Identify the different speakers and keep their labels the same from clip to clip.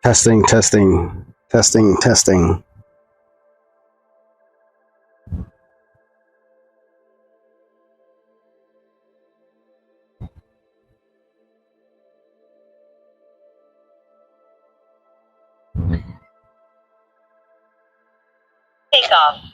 Speaker 1: Testing, testing, testing, testing.
Speaker 2: Take off.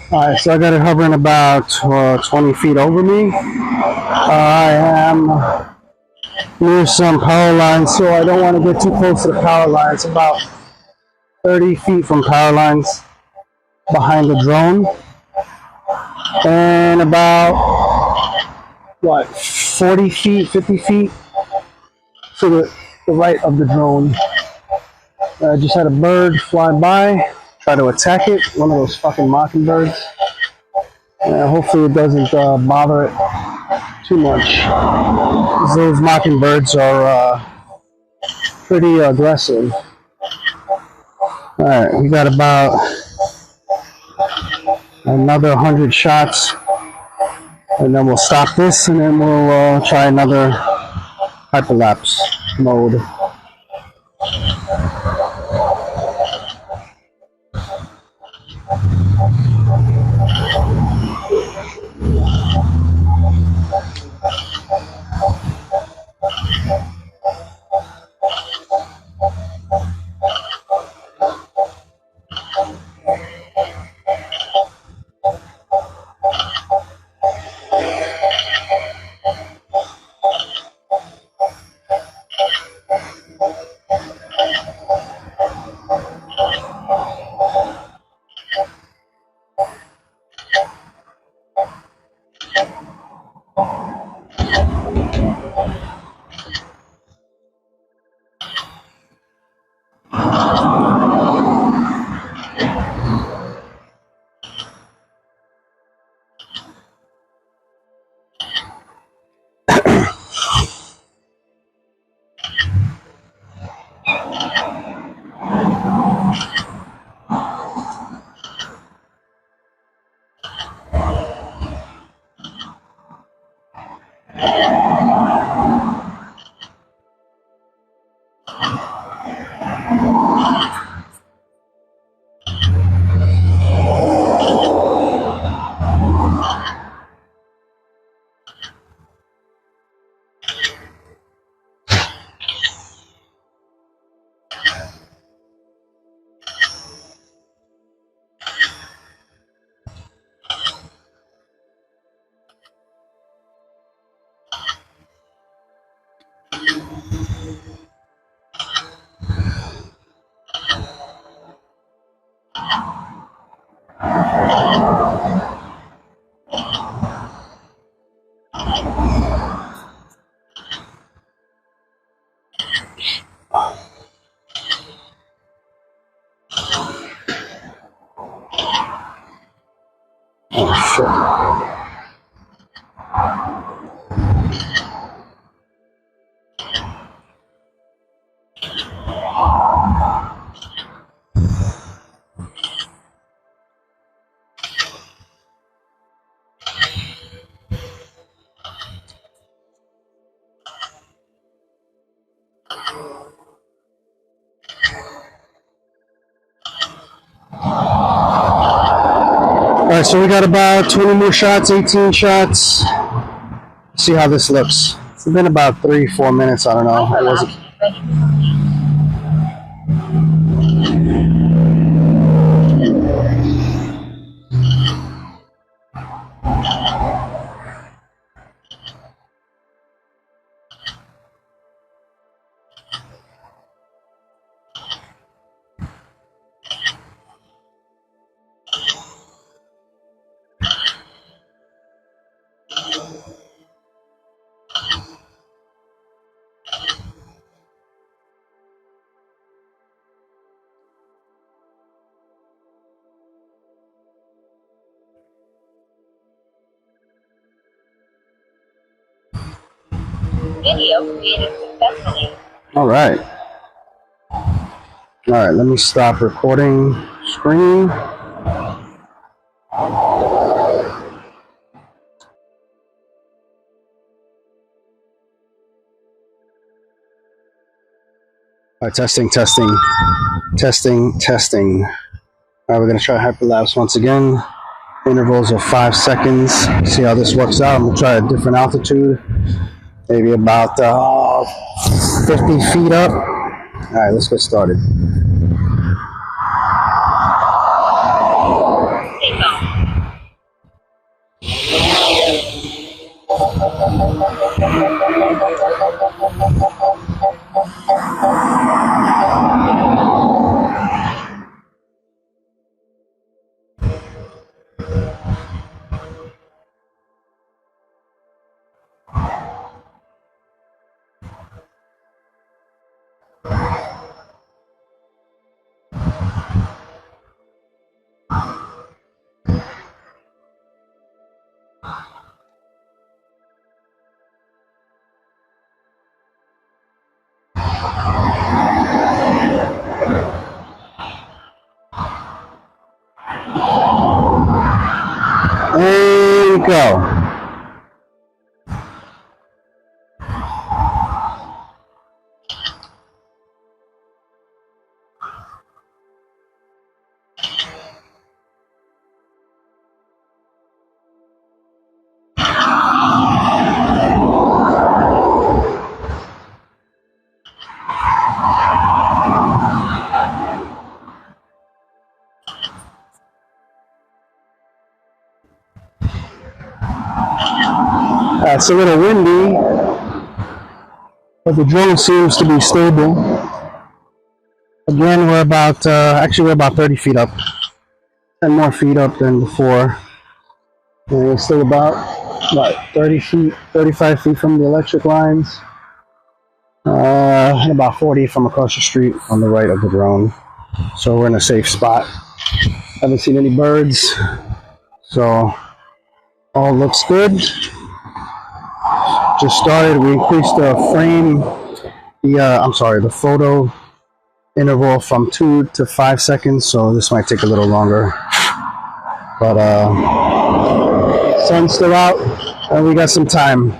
Speaker 1: Alright, so I got it hovering about 20 feet over me. I am near some power lines, so I don't want to get too close to the power lines. About 30 feet from power lines behind the drone. And about, 40 feet, 50 feet to the right of the drone. I just had a bird fly by, try to attack it, one of those fucking mockingbirds. Hopefully it doesn't bother it too much. Those mockingbirds are pretty aggressive. Alright, we got about another 100 shots, and then we'll stop this, and then we'll try another hyperlapse mode. Alright, so we got about 20 more shots, 18 shots. See how this looks. It's been about 3-4 minutes, I don't know. It wasn't.
Speaker 2: Video created successfully.
Speaker 1: Alright. Alright, let me stop recording screen. Alright, testing. Alright, we're gonna try hyperlapse once again. Intervals of 5 seconds. See how this works out. I'm gonna try a different altitude. Maybe about 50 feet up. Alright, let's get started. There we go. It's a little windy, but the drone seems to be stable. Again, we're about 30 feet up, 10 more feet up than before. And we're still about 30 feet, 35 feet from the electric lines, and about 40 from across the street on the right of the drone. So we're in a safe spot. Haven't seen any birds, so all looks good. Just started. We increased the the photo interval from 2 to 5 seconds, so this might take a little longer. But sun's still out, and we got some time.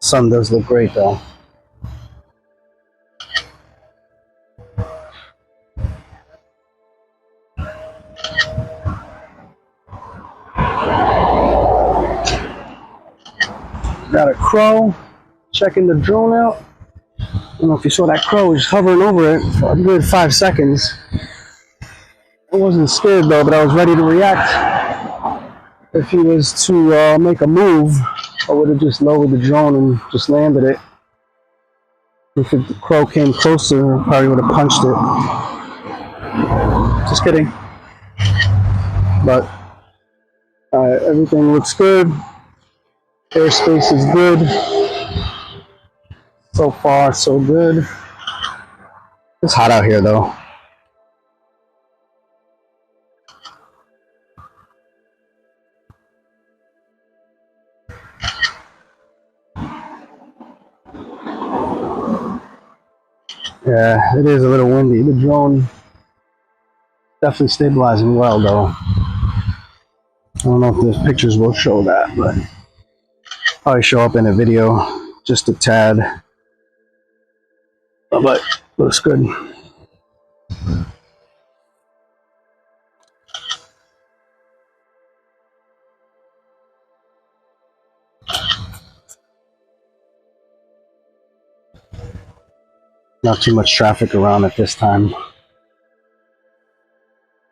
Speaker 1: Sun does look great though. Got a crow checking the drone out. I don't know if you saw that crow just hovering over it for a good 5 seconds. I wasn't scared though, but I was ready to react. If he was to make a move, I would have just lowered the drone and just landed it. If the crow came closer, I probably would have punched it. Just kidding. But everything looks good. Airspace is good. So far, so good. It's hot out here though. Yeah, it is a little windy. The drone definitely stabilizing well, though. I don't know if the pictures will show that, but probably show up in a video just a tad. But looks good. Not too much traffic around at this time.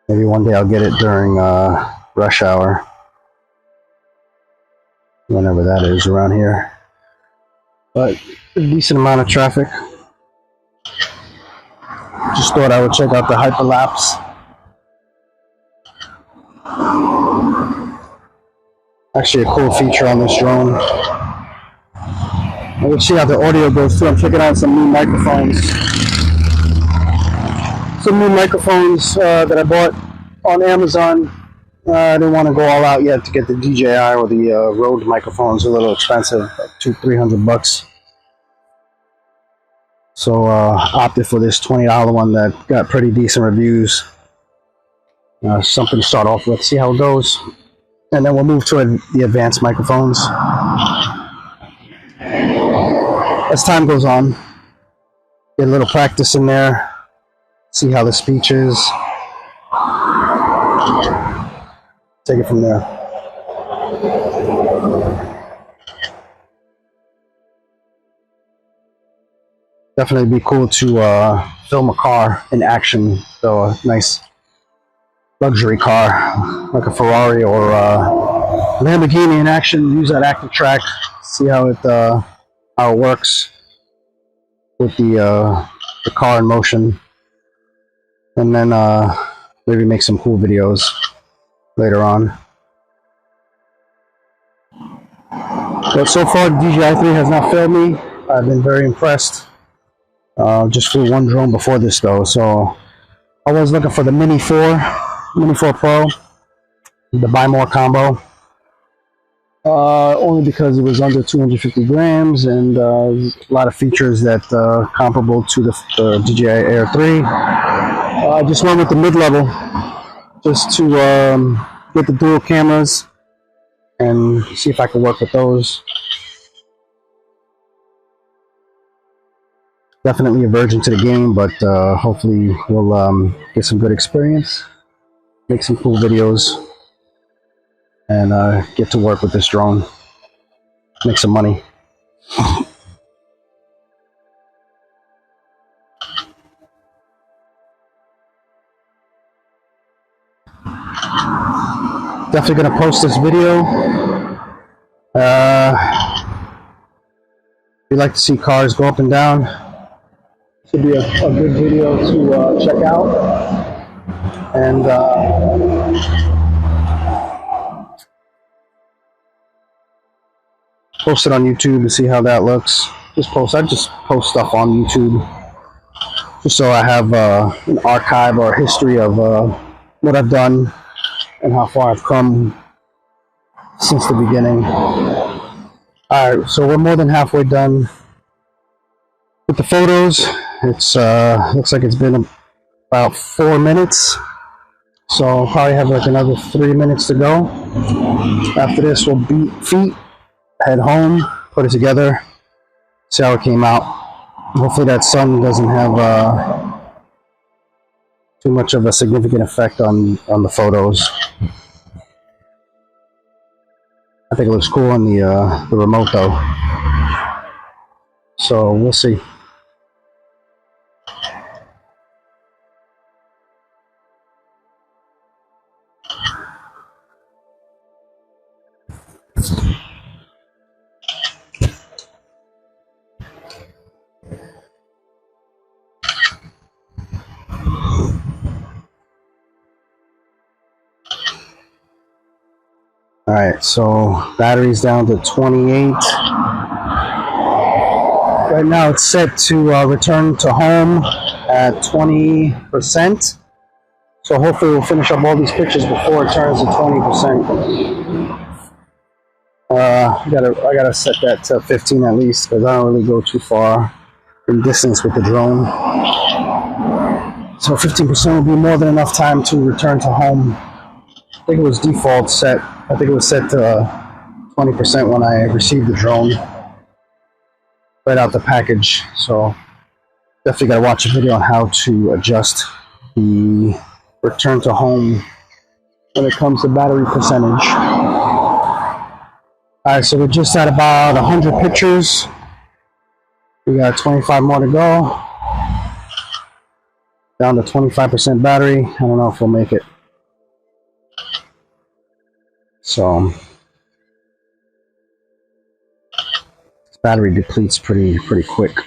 Speaker 1: Maybe one day I'll get it during rush hour, whenever that is around here. But a decent amount of traffic. Just thought I would check out the Hyperlapse. Actually, a cool feature on this drone. Let's see how the audio goes too. I'm checking out some new microphones. Some new microphones that I bought on Amazon. I didn't want to go all out yet to get the DJI or the Rode microphones. A little expensive, like $200-300. So opted for this $20 one that got pretty decent reviews. Something to start off with, see how it goes, and then we'll move to the advanced microphones as time goes on. Get a little practice in there, see how the speech is, take it from there. Definitely be cool to film a car in action, so a nice luxury car like a Ferrari or Lamborghini in action. Use that active track, see how it works with the car in motion, and then maybe make some cool videos later on. But so far, the DJI 3 has not failed me. I've been very impressed. Just flew one drone before this though, so I was looking for the Mini 4 Pro, the buy more combo, only because it was under 250 grams and a lot of features that comparable to the DJI Air 3. I just went with the mid-level just to get the dual cameras and see if I could work with those. Definitely a virgin to the game, but hopefully we'll get some good experience, make some cool videos, and get to work with this drone, make some money. Definitely gonna post this video. If you like to see cars go up and down, should be a good video to check out. And post it on YouTube to see how that looks. I just post stuff on YouTube just so I have an archive or a history of what I've done and how far I've come since the beginning. Alright, so we're more than halfway done with the photos. It's looks like it's been about 4 minutes, so I'll probably have like another 3 minutes to go. After this, we'll beat feet, head home, put it together, see how it came out. Hopefully that sun doesn't have too much of a significant effect on the photos. I think it looks cool on the remote though, so we'll see. Alright, so battery's down to 28. Right now it's set to return to home at 20%. So hopefully we'll finish up all these pictures before it turns to 20%. I gotta set that to 15 at least, because I don't really go too far in distance with the drone. So 15% will be more than enough time to return to home. I think it was default set. I think it was set to 20% when I received the drone right out the package. So definitely got to watch a video on how to adjust the return to home when it comes to battery percentage. Alright, so we're just at about 100 pictures. We got 25 more to go. Down to 25% battery. I don't know if we'll make it. So this battery depletes pretty quick.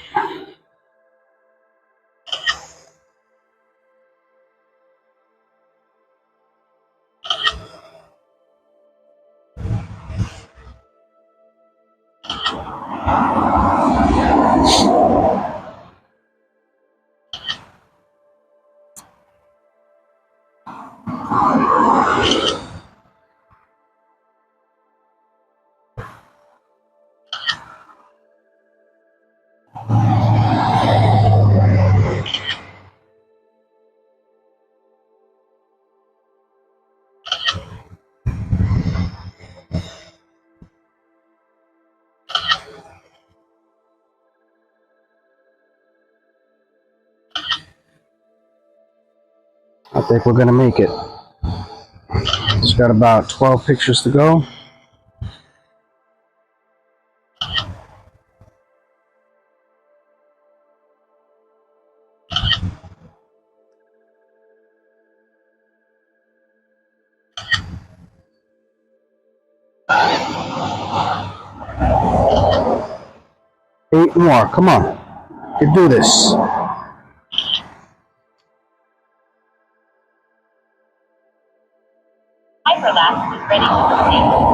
Speaker 1: I think we're gonna make it. Just got about 12 pictures to go. Eight more, come on. You can do this.
Speaker 2: Hyperlapse is ready to proceed.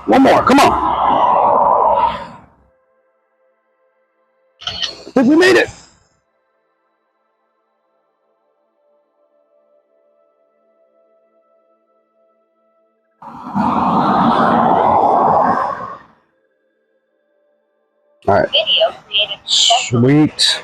Speaker 1: One more, come on. I think we made it. All right.
Speaker 2: Video created successfully.
Speaker 1: Sweet.